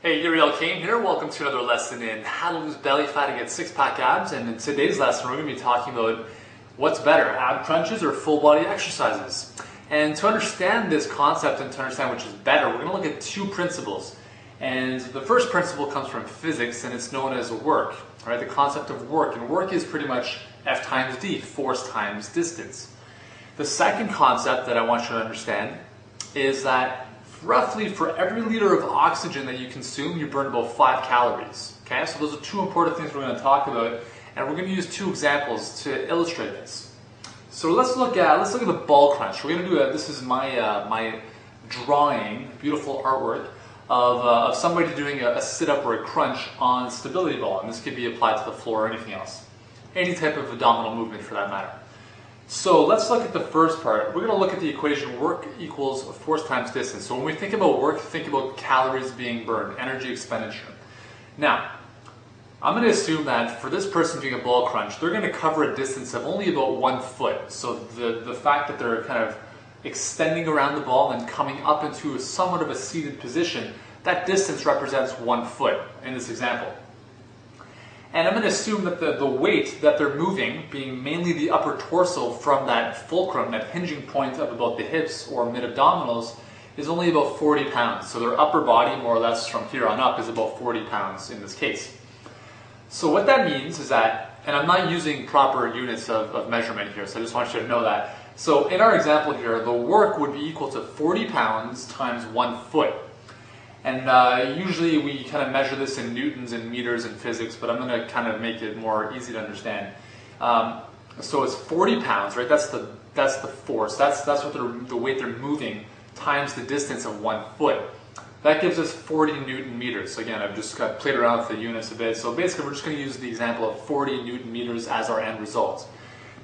Hey, Uriel Kane here. Welcome to another lesson in how to lose belly fat and get six-pack abs. And in today's lesson, we're going to be talking about what's better, ab crunches or full body exercises. And to understand this concept and to understand which is better, we're going to look at two principles. And the first principle comes from physics, and it's known as work. Right? The concept of work. And work is pretty much F times D, force times distance. The second concept that I want you to understand is that roughly for every liter of oxygen that you consume, you burn about 5 calories. Okay, so those are two important things we're going to talk about, and we're going to use two examples to illustrate this. So let's look at the ball crunch. We're going to do this is my drawing, beautiful artwork of somebody doing a sit-up or a crunch on stability ball, and this could be applied to the floor or anything else, any type of abdominal movement for that matter. So let's look at the first part. We're going to look at the equation work equals force times distance. So when we think about work, think about calories being burned, energy expenditure. Now, I'm going to assume that for this person doing a ball crunch, they're going to cover a distance of only about 1 foot. So the fact that they're kind of extending around the ball and coming up into somewhat of a seated position, that distance represents 1 foot in this example. And I'm going to assume that the weight that they're moving, being mainly the upper torso from that fulcrum, that hinging point of about the hips or mid-abdominals, is only about 40 pounds. So their upper body, more or less from here on up, is about 40 pounds in this case. So what that means is that, and I'm not using proper units of measurement here, so I just want you to know that. So in our example here, the work would be equal to 40 pounds times 1 foot. And usually we kind of measure this in newtons and meters in physics, but I'm going to kind of make it more easy to understand. So it's 40 pounds, right? That's the force. That's what the weight they're moving times the distance of 1 foot. That gives us 40 newton meters. So again, I've just played around with the units a bit. So basically, we're just going to use the example of 40 newton meters as our end result.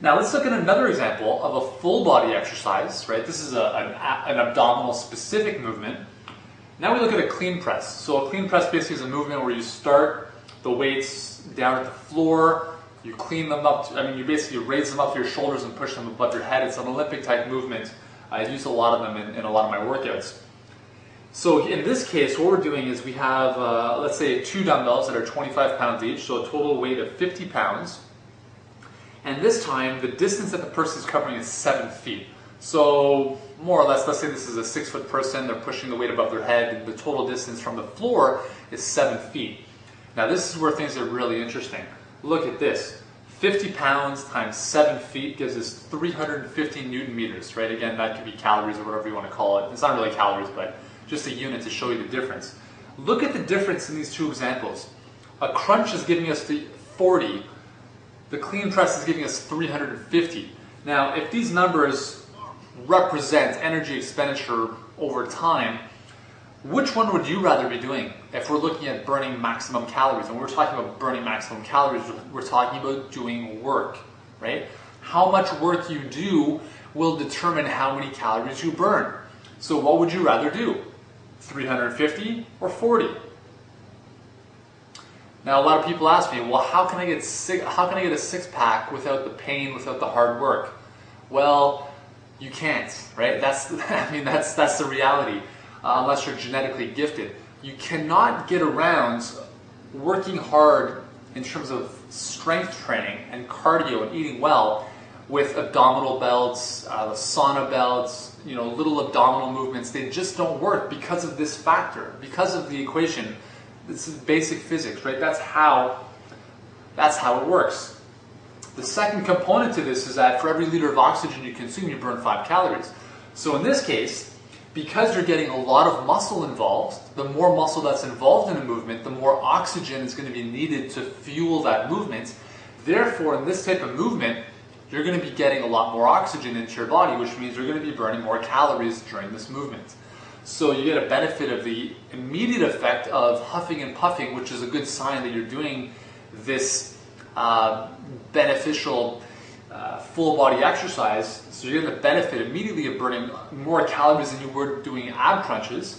Now let's look at another example of a full body exercise, right? This is an abdominal specific movement. Now we look at a clean press. So a clean press basically is a movement where you start the weights down at the floor, you clean them up, you basically raise them up to your shoulders and push them above your head. It's an Olympic type movement. I use a lot of them in a lot of my workouts. So in this case, what we're doing is we have, let's say 2 dumbbells that are 25 pounds each, so a total weight of 50 pounds. And this time, the distance that the person is covering is 7 feet. So more or less, let's say this is a 6-foot person, they're pushing the weight above their head, and the total distance from the floor is 7 feet. Now this is where things are really interesting. Look at this. 50 pounds times 7 feet gives us 350 newton meters, right? Again, that could be calories or whatever you want to call it. It's not really calories, but just a unit to show you the difference. Look at the difference in these two examples. A crunch is giving us the 40. The clean press is giving us 350. Now, if these numbers represent energy expenditure over time, which one would you rather be doing if we're looking at burning maximum calories? And when we're talking about burning maximum calories, we're talking about doing work, right? How much work you do will determine how many calories you burn. So what would you rather do? 350 or 40? Now a lot of people ask me, well, how can I get a six-pack without the pain, without the hard work? Well, you can't, right? That's the reality. Unless you're genetically gifted, you cannot get around working hard in terms of strength training and cardio and eating well with abdominal belts, sauna belts, little abdominal movements. They just don't work because of this factor, because of the equation. This is basic physics, right? That's how it works. The second component to this is that for every liter of oxygen you consume, you burn 5 calories. So in this case, because you're getting a lot of muscle involved, the more muscle that's involved in a movement, the more oxygen is going to be needed to fuel that movement. Therefore, in this type of movement, you're going to be getting a lot more oxygen into your body, which means you're going to be burning more calories during this movement. So you get a benefit of the immediate effect of huffing and puffing, which is a good sign that you're doing this beneficial full body exercise. So you're getting the benefit immediately of burning more calories than you were doing ab crunches.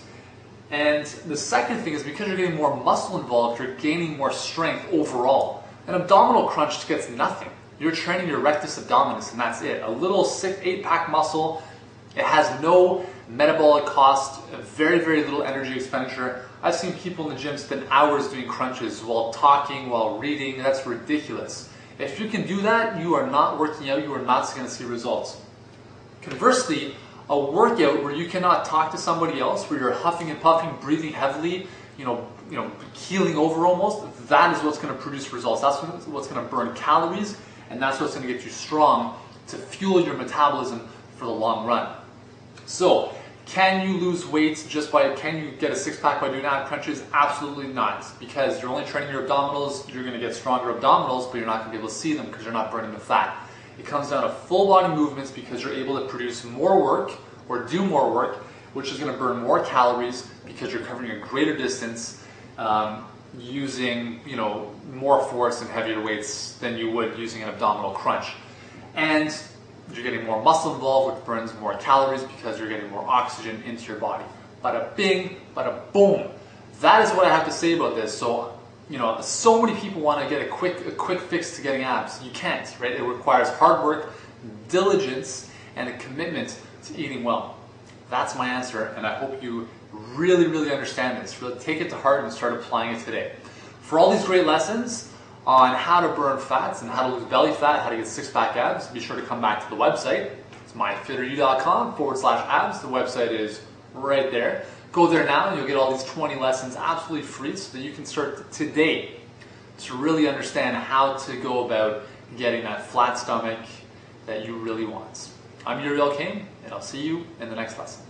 And the second thing is because you're getting more muscle involved, you're gaining more strength overall. An abdominal crunch gets nothing. You're training your rectus abdominis and that's it. A little 8-pack muscle. It has no metabolic cost, very, very little energy expenditure. I've seen people in the gym spend hours doing crunches while talking, while reading. That's ridiculous. If you can do that, you are not working out, you are not going to see results. Conversely, a workout where you cannot talk to somebody else, where you're huffing and puffing, breathing heavily, keeling over almost, that is what's going to produce results. That's what's going to burn calories, and that's what's going to get you strong to fuel your metabolism for the long run. So, can you lose weight can you get a six-pack by doing ab crunches? Absolutely not, because you're only training your abdominals, you're going to get stronger abdominals, but you're not going to be able to see them because you're not burning the fat. It comes down to full body movements because you're able to produce more work or do more work, which is going to burn more calories because you're covering a greater distance using more force and heavier weights than you would using an abdominal crunch. And you're getting more muscle involved, which burns more calories because you're getting more oxygen into your body. Bada bing, bada boom. That is what I have to say about this. So, so many people want to get a quick fix to getting abs. You can't, right? It requires hard work, diligence, and a commitment to eating well. That's my answer, and I hope you really, really understand this. Really take it to heart and start applying it today. For all these great lessons on how to burn fats and how to lose belly fat, how to get six-pack abs, be sure to come back to the website. It's myfitteryou.com/abs. The website is right there. Go there now and you'll get all these 20 lessons absolutely free so that you can start today to really understand how to go about getting that flat stomach that you really want. I'm Uriel Kane, and I'll see you in the next lesson.